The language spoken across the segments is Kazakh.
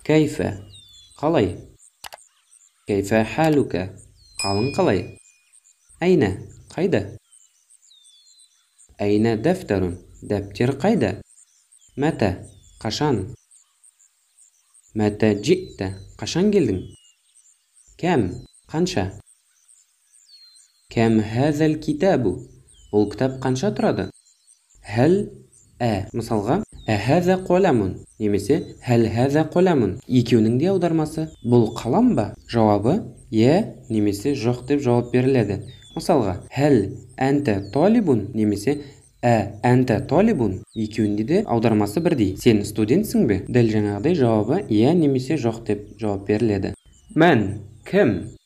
Кайфа қалай? Кайфа халука қалың қалай? Айна қайда? Айна дәфтәрун дәптер қайда? Мәтә қашан? Мәтә джитта қашан келдің? Кәм қанша? Кәм хәзәл китабу ол кітап қанша тұрады? Хәл мысалға хәзә қаламун немесе хәл хәзә қаламун екеуінің де аудармасы бұл қалам ба? Жауабы немесе жоқ деп жауап беріледі. Мысалға хәл әнтә талибун немесе әнтә талибун екеуінде де аудармасы бірдей. Сен студентсің бе? Дәл жаңағыдай жауабы немесе жоқ деп жауап беріледі. Мән кім?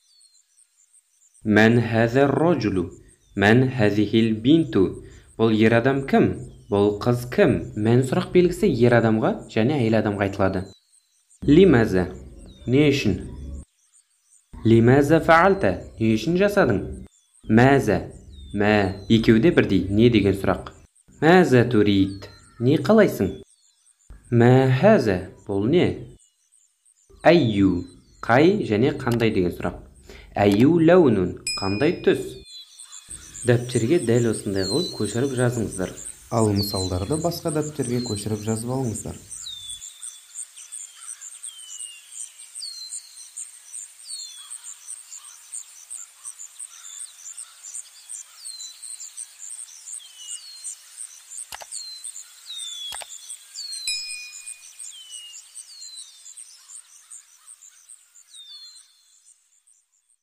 Мән хәзә раджулу мән хәзихил бинту бұл ер адам кім? Бұл қыз кім? Мән сұрақ белгісі ер адамға және әйел адамға айтылады. Лимәзә не үшін? Лимәзә фәалта не үшін жасадың? Мәзә екеуі де бірдей не деген сұрақ. Мәзә турид не қалайсың? Мә хәзә бұл не? Әйю қай және қандай деген сұрақ. Әйю ләунун қандай түс? Дәптерге дәл осындай қылып көшіріп жазыңыздар. Ал мысалдарды басқа дәптерге көшіріп жазып алыңыздар.